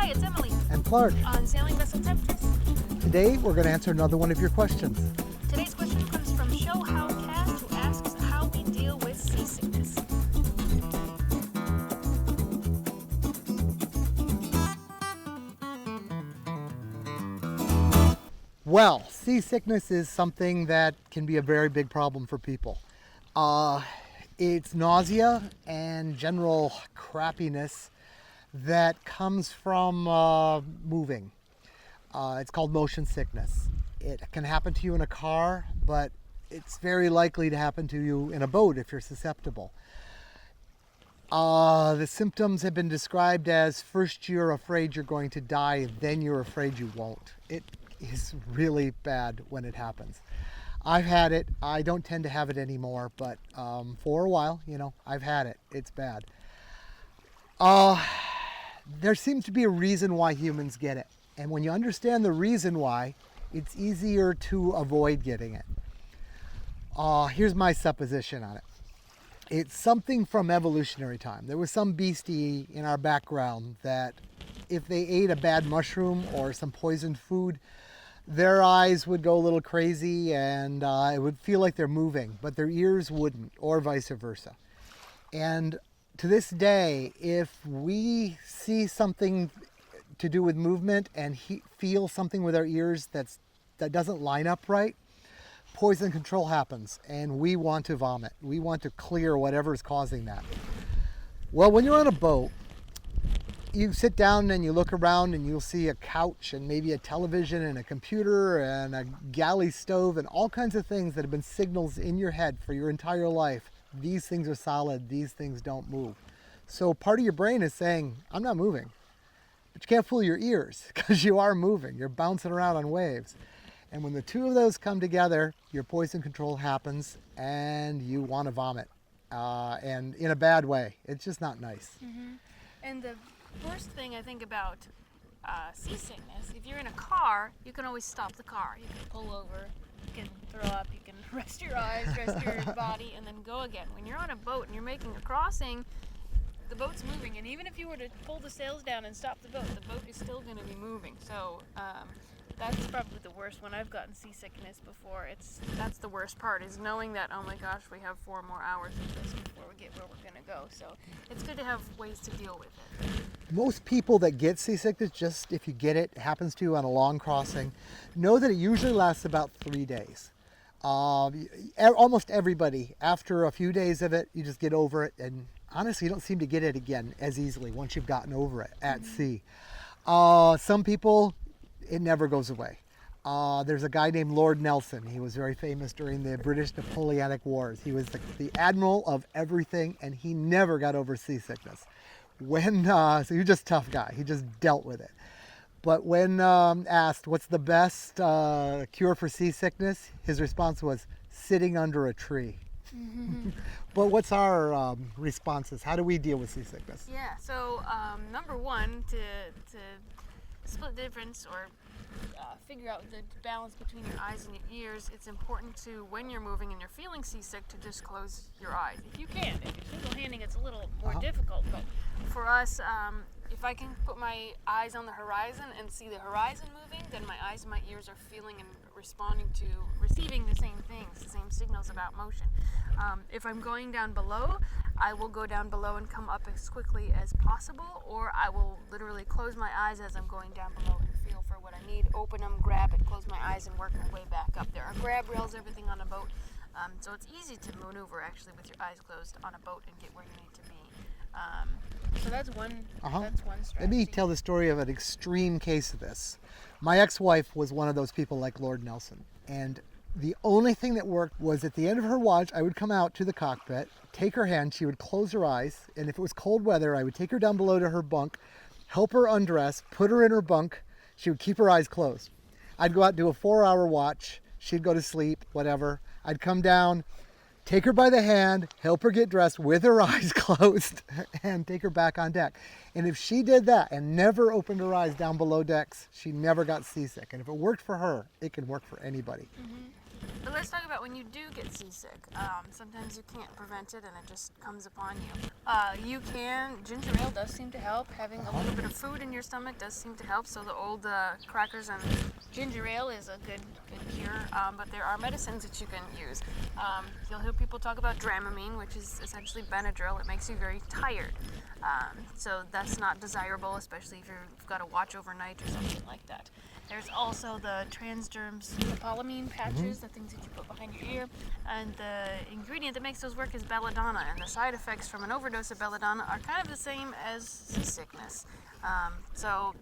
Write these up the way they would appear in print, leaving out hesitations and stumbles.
Hi, it's Emily and Clark. on Sailing Vessel Temperatures. Today we're going to answer another one of your questions. Today's question comes from ShowHowCast, who asks how we deal with seasickness. Well, seasickness is something that can be a very big problem for people. It's nausea and general crappiness that comes from moving. It's called motion sickness. It can happen to you in a car, but it's very likely to happen to you in a boat if you're susceptible. The symptoms have been described as first you're afraid you're going to die, then you're afraid you won't. It is really bad when it happens. I've had it. I don't tend to have it anymore, but for a while, I've had it. It's bad. There seems to be a reason why humans get it. And when you understand the reason why, it's easier to avoid getting it. Here's my supposition on it. It's something from evolutionary time. There was some beastie in our background that if they ate a bad mushroom or some poisoned food, their eyes would go a little crazy and it would feel like they're moving, but their ears wouldn't, or vice versa. And to this day, if we see something to do with movement and feel something with our ears that doesn't line up right, poison control happens and we want to vomit. We want to clear whatever is causing that. Well, when you're on a boat, you sit down and you look around and you'll see a couch and maybe a television and a computer and a galley stove and all kinds of things that have been signals in your head for your entire life. These things are solid, these things don't move. So part of your brain is saying, I'm not moving. But you can't fool your ears because you are moving. You're bouncing around on waves. And when the two of those come together, your poison control happens and you want to vomit. And in a bad way. It's just not nice. Mm-hmm. And the worst thing I think about seasickness, if you're in a car, you can always stop the car. You can pull over, you can throw up, you can rest your eyes, rest your body, and then go again. When you're on a boat and you're making a crossing, the boat's moving, and even if you were to pull the sails down and stop the boat is still going to be moving. So that's probably the worst. When I've gotten seasickness before, that's the worst part, is knowing that, oh my gosh, we have 4 more hours of this before we get where we're going to go. So it's good to have ways to deal with it. Most people that get seasickness, just if you get it, happens to you on a long crossing, know that it usually lasts about 3 days. Almost everybody, after a few days of it, you just get over it, and honestly, you don't seem to get it again as easily once you've gotten over it at sea. Some people, it never goes away. There's a guy named Lord Nelson. He was very famous during the British Napoleonic Wars. He was the admiral of everything, and he never got over seasickness. So he was just a tough guy. He just dealt with it. But when asked what's the best cure for seasickness, his response was sitting under a tree. Mm-hmm. But what's our responses? How do we deal with seasickness? Yeah, so number one, to split the difference or figure out the balance between your eyes and your ears, it's important to, when you're moving and you're feeling seasick, to just close your eyes. If you can. If you're single-handing, it's a little more difficult, but for us, if I can put my eyes on the horizon and see the horizon moving, then my eyes and my ears are feeling and responding to, receiving the same things, the same signals about motion. If I'm going down below, I will go down below and come up as quickly as possible, or I will literally close my eyes as I'm going down below and feel for what I need, open them, grab it, close my eyes, and work my way back up. There are grab rails, everything on a boat, so it's easy to maneuver actually with your eyes closed on a boat and get where you need to be. So that's one strategy. Let me tell the story of an extreme case of this. My ex-wife was one of those people like Lord Nelson, and the only thing that worked was at the end of her watch, I would come out to the cockpit, take her hand, she would close her eyes, and if it was cold weather, I would take her down below to her bunk, help her undress, put her in her bunk, she would keep her eyes closed. I'd go out and do a 4-hour watch, she'd go to sleep, whatever. I'd come down, take her by the hand, help her get dressed with her eyes closed, and take her back on deck. And if she did that and never opened her eyes down below decks, she never got seasick. And if it worked for her, it can work for anybody. Mm-hmm. But let's talk about when you do get seasick. Sometimes you can't prevent it and it just comes upon you. Ginger ale does seem to help. Having a little bit of food in your stomach does seem to help. So the old crackers and ginger ale is a good cure. But there are medicines that you can use. You'll hear people talk about Dramamine, which is essentially Benadryl. It makes you very tired. So that's not desirable, especially if you've got to watch overnight or something like that. There's also the transderm scopolamine patches, the things that you put behind your ear, and the ingredient that makes those work is belladonna, and the side effects from an overdose of belladonna are kind of the same as seasickness. So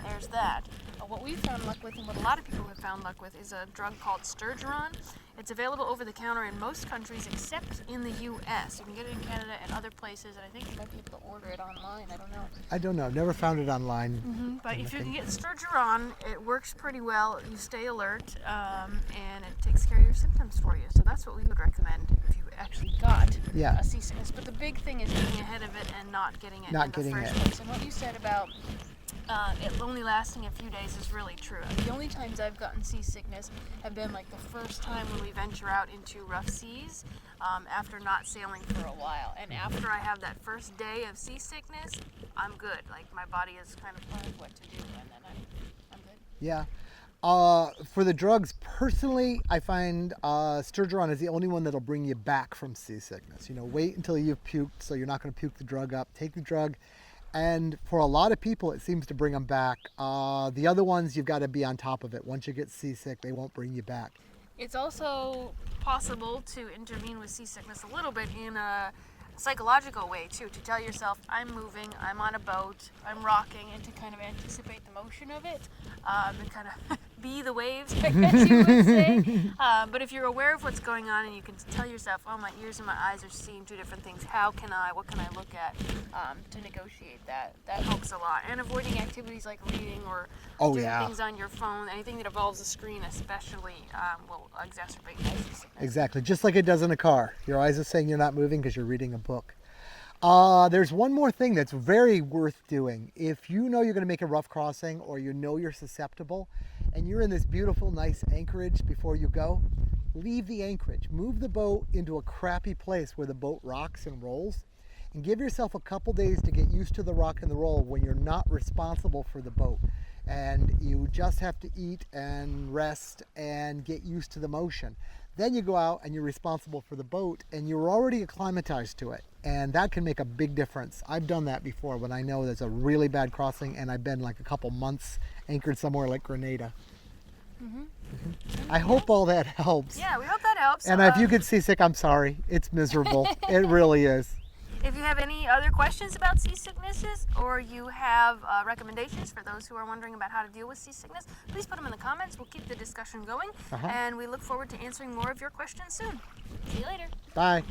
there's that. What we've found luck with, and what a lot of people have found luck with, is a drug called Sturgeon. It's available over the counter in most countries except in the U.S. You can get it in Canada and other places, and I think you might be able to order it online. I don't know. I don't know. Never found it online. But if you can get Sturgeon, it works pretty well. You stay alert, and it takes care of your symptoms for you. So that's what we would recommend if you actually got a seasickness. But the big thing is getting ahead of it and not getting it in the first place. And what you said about it only lasting a few days is really true. The only times I've gotten seasickness have been like the first time when we venture out into rough seas after not sailing for a while. And after I have that first day of seasickness, I'm good. Like my body has kind of learned what to do, and then I'm good. Yeah. For the drugs, personally, I find Sturgeon is the only one that'll bring you back from seasickness. Wait until you've puked, so you're not going to puke the drug up. Take the drug. And for a lot of people, it seems to bring them back. The other ones, you've got to be on top of it. Once you get seasick, they won't bring you back. It's also possible to intervene with seasickness a little bit in a psychological way, too, to tell yourself, I'm moving, I'm on a boat, I'm rocking, and to kind of anticipate the motion of it, and kind of be the waves, I guess you would say. But if you're aware of what's going on and you can tell yourself, oh, my ears and my eyes are seeing two different things, what can I look at to negotiate that? That helps a lot. And avoiding activities like reading or doing things on your phone, anything that involves a screen especially will exacerbate seasickness. Exactly, just like it does in a car. Your eyes are saying you're not moving because you're reading a book. There's one more thing that's very worth doing. If you know you're going to make a rough crossing, or you know you're susceptible, and you're in this beautiful, nice anchorage before you go, leave the anchorage. Move the boat into a crappy place where the boat rocks and rolls, and give yourself a couple days to get used to the rock and the roll when you're not responsible for the boat. And you just have to eat and rest and get used to the motion. Then you go out and you're responsible for the boat, and you're already acclimatized to it. And that can make a big difference. I've done that before when I know there's a really bad crossing and I've been like a couple months anchored somewhere like Grenada. I hope all that helps. Yeah, we hope that helps. And if you get seasick, I'm sorry. It's miserable. It really is. If you have any other questions about seasicknesses, or you have recommendations for those who are wondering about how to deal with seasickness, please put them in the comments. We'll keep the discussion going, and we look forward to answering more of your questions soon. See you later. Bye.